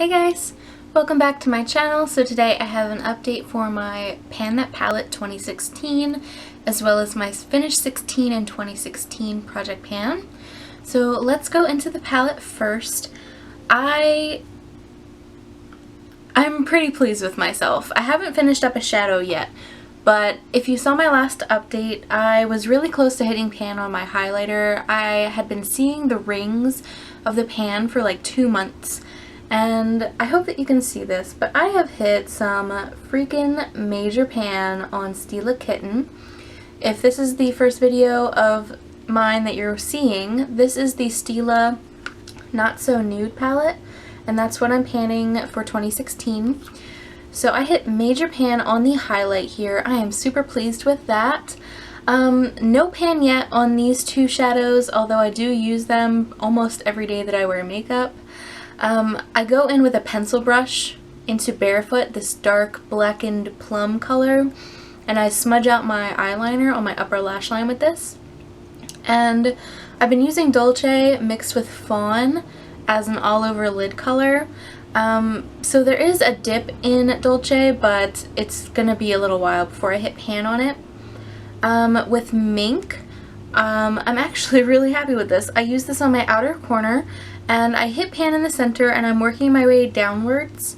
Hey guys! Welcome back to my channel. So today I have an update for my Pan That Palette 2016 as well as my Finish 16 and 2016 Project Pan. So let's go into the palette first. I'm pretty pleased with myself. I haven't finished up a shadow yet, but if you saw my last update, I was really close to hitting pan on my highlighter. I had been seeing the rings of the pan for like 2 months. And I hope that you can see this, but I have hit some freaking major pan on Stila Kitten. If this is the first video of mine that you're seeing, this is the Stila Not So Nude palette, and that's what I'm panning for 2016. So I hit major pan on the highlight here. I am super pleased with that. No pan yet on these two shadows, although I do use them almost every day that I wear makeup. I go in with a pencil brush into Barefoot, this dark blackened plum color, and I smudge out my eyeliner on my upper lash line with this. And I've been using Dolce mixed with Fawn as an all-over lid color. So there is a dip in Dolce, but it's gonna be a little while before I hit pan on it. With Mink, I'm actually really happy with this. I use this on my outer corner, and I hit pan in the center, and I'm working my way downwards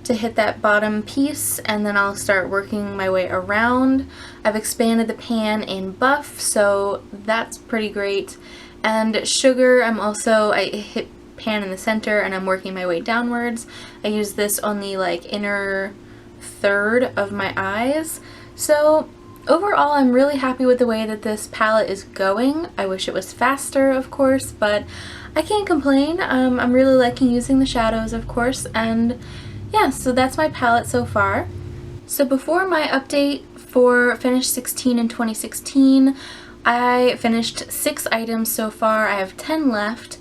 to hit that bottom piece, and then I'll start working my way around. I've expanded the pan in Buff, so that's pretty great. And Sugar, I hit pan in the center, and I'm working my way downwards. I use this on the inner third of my eyes. So overall, I'm really happy with the way that this palette is going. I wish it was faster, of course, but I can't complain. I'm really liking using the shadows, of course, and yeah, so that's my palette so far. So before my update for Finish 16 and 2016, I finished 6 items so far. I have 10 left.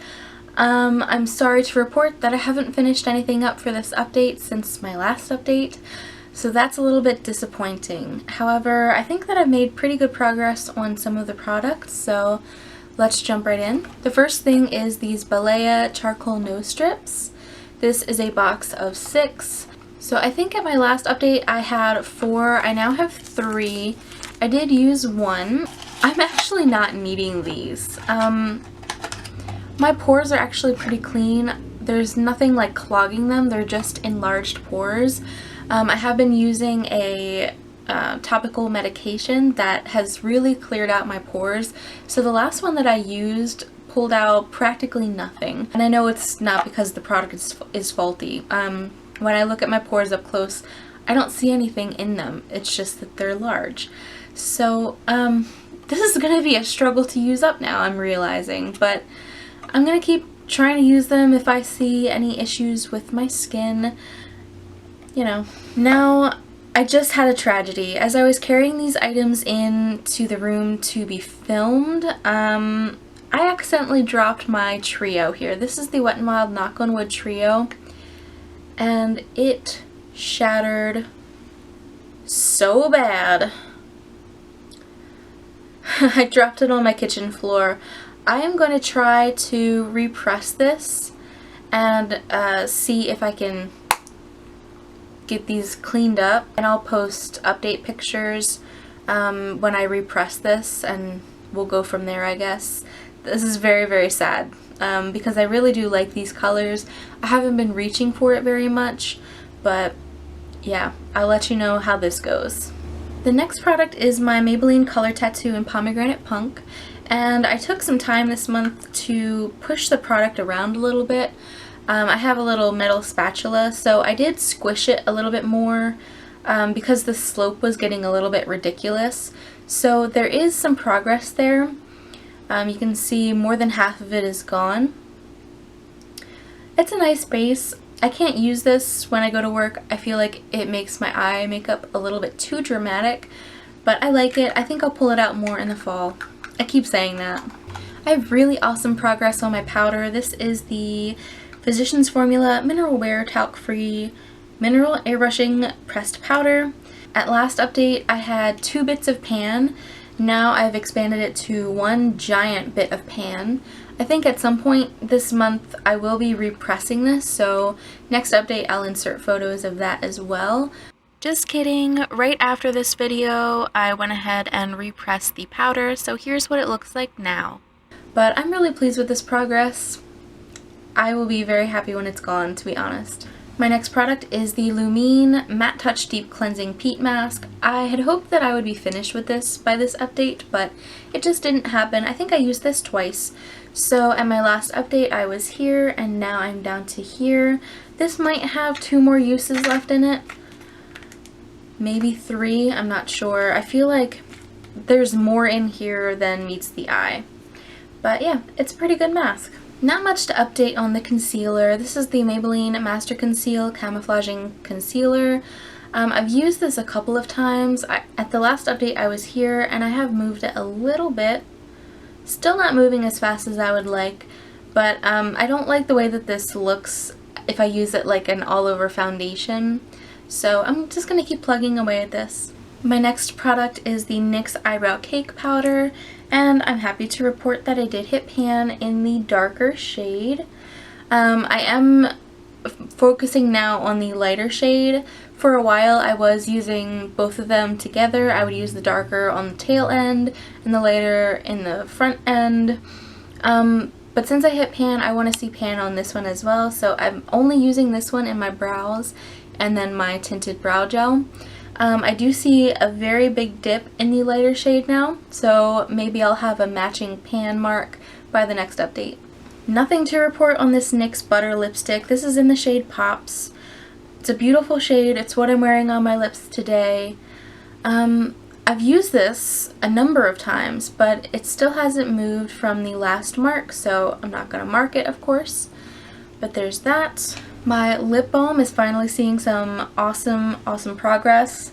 I'm sorry to report that I haven't finished anything up for this update since my last update. So that's a little bit disappointing. However, I think that I've made pretty good progress on some of the products, so let's jump right in. The first thing is these Balea charcoal nose strips. This is a box of 6. So I think at my last update I had 4. I now have 3. I did use 1. I'm actually not needing these. My pores are actually pretty clean. There's nothing like clogging them. They're just enlarged pores. I have been using a topical medication that has really cleared out my pores. So the last one that I used pulled out practically nothing. And I know it's not because the product is faulty. When I look at my pores up close, I don't see anything in them. It's just that they're large. So this is going to be a struggle to use up now, I'm realizing. But I'm going to keep trying to use them if I see any issues with my skin. You know. Now, I just had a tragedy. As I was carrying these items into the room to be filmed, I accidentally dropped my trio here. This is the Wet n Wild Knock on Wood trio, and it shattered so bad. I dropped it on my kitchen floor. I am going to try to repress this and see if I can get these cleaned up, and I'll post update pictures when I repress this, and we'll go from there, I guess. This is very, very sad because I really do like these colors. I haven't been reaching for it very much, but yeah, I'll let you know how this goes. The next product is my Maybelline Color Tattoo in Pomegranate Punk, and I took some time this month to push the product around a little bit. I have a little metal spatula, so I did squish it a little bit more because the slope was getting a little bit ridiculous. So there is some progress there. You can see more than half of it is gone. It's a nice base. I can't use this when I go to work. I feel like it makes my eye makeup a little bit too dramatic, but I like it. I think I'll pull it out more in the fall. I keep saying that. I have really awesome progress on my powder. This is the Physicians Formula Mineral Wear Talc-Free Mineral Airbrushing Pressed Powder. At last update I had 2 bits of pan. Now I've expanded it to 1 giant bit of pan. I think at some point this month I will be repressing this, so next update I'll insert photos of that as well. Just kidding, right after this video I went ahead and repressed the powder, so here's what it looks like now. But I'm really pleased with this progress. I will be very happy when it's gone, to be honest. My next product is the Lumene Matte Touch Deep Cleansing Peat Mask. I had hoped that I would be finished with this by this update, but it just didn't happen. I think I used this twice. So at my last update I was here, and now I'm down to here. This might have 2 more uses left in it. Maybe 3, I'm not sure. I feel like there's more in here than meets the eye. But yeah, it's a pretty good mask. Not much to update on the concealer. This is the Maybelline Master Conceal Camouflaging Concealer. I've used this a couple of times. At the last update I was here and I have moved it a little bit. Still not moving as fast as I would like, but I don't like the way that this looks if I use it like an all-over foundation. So I'm just going to keep plugging away at this. My next product is the NYX Eyebrow Cake Powder, and I'm happy to report that I did hit pan in the darker shade. I am focusing now on the lighter shade. For a while I was using both of them together. I would use the darker on the tail end and the lighter in the front end. But since I hit pan, I want to see pan on this one as well, so I'm only using this one in my brows and then my tinted brow gel. I do see a very big dip in the lighter shade now, so maybe I'll have a matching pan mark by the next update. Nothing to report on this NYX Butter Lipstick. This is in the shade Pops. It's a beautiful shade. It's what I'm wearing on my lips today. I've used this a number of times, but it still hasn't moved from the last mark, so I'm not going to mark it, of course. But there's that. My lip balm is finally seeing some awesome progress.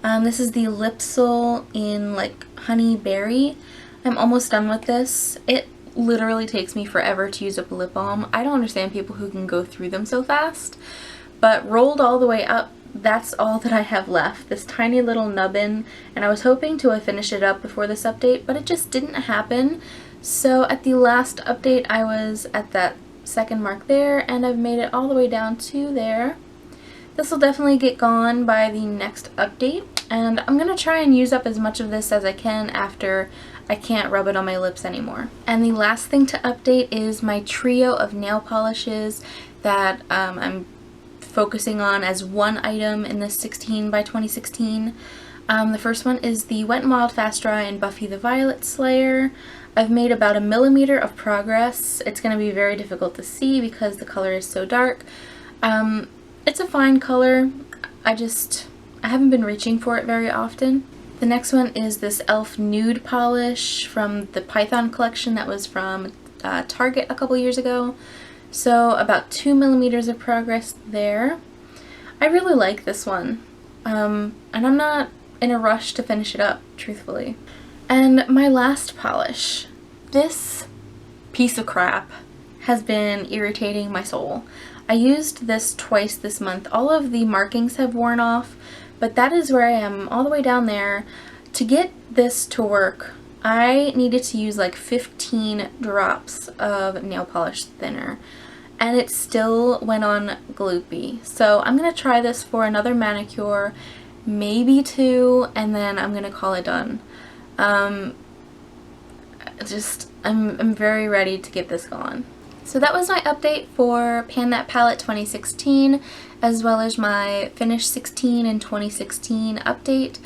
This is the Lypsyl in like Honey Berry. I'm almost done with this. It literally takes me forever to use up a lip balm. I don't understand people who can go through them so fast. But rolled all the way up, that's all that I have left. This tiny little nubbin, and I was hoping to finish it up before this update, but it just didn't happen. So at the last update I was at that second mark there, and I've made it all the way down to there. This will definitely get gone by the next update, and I'm going to try and use up as much of this as I can after I can't rub it on my lips anymore. And the last thing to update is my trio of nail polishes that I'm focusing on as one item in this 16 by 2016. The first one is the Wet n Wild Fast Dry in Buffy the Violet Slayer. I've made about 1 millimeter of progress. It's going to be very difficult to see because the color is so dark. It's a fine color. I haven't been reaching for it very often. The next one is this e.l.f. Nude Polish from the Python collection that was from Target a couple years ago. So about 2 millimeters of progress there. I really like this one. And I'm not in a rush to finish it up, truthfully. And my last polish. This piece of crap has been irritating my soul. I used this twice this month. All of the markings have worn off, but that is where I am, all the way down there. To get this to work, I needed to use like 15 drops of nail polish thinner, and it still went on gloopy. So I'm going to try this for another manicure, maybe 2, and then I'm going to call it done. I'm very ready to get this gone. So that was my update for Pan That Palette 2016, as well as my Finish 16 and 2016 update.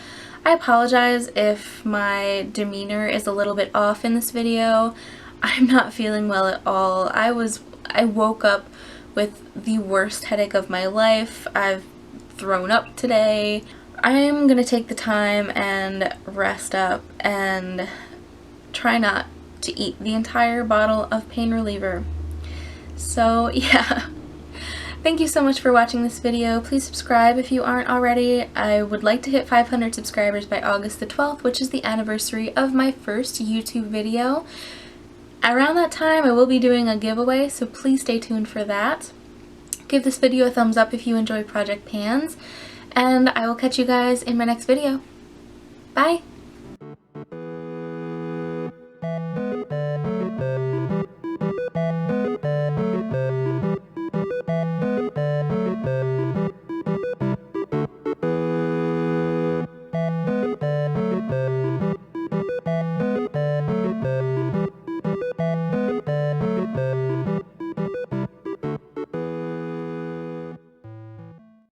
I apologize if my demeanor is a little bit off in this video. I'm not feeling well at all. I woke up with the worst headache of my life. I've thrown up today. I'm gonna take the time and rest up and try not to eat the entire bottle of pain reliever. So yeah, thank you so much for watching this video. Please subscribe if you aren't already. I would like to hit 500 subscribers by August the 12th, which is the anniversary of my first YouTube video. Around that time I will be doing a giveaway, so please stay tuned for that. Give this video a thumbs up if you enjoy Project Pans, and I will catch you guys in my next video. Bye!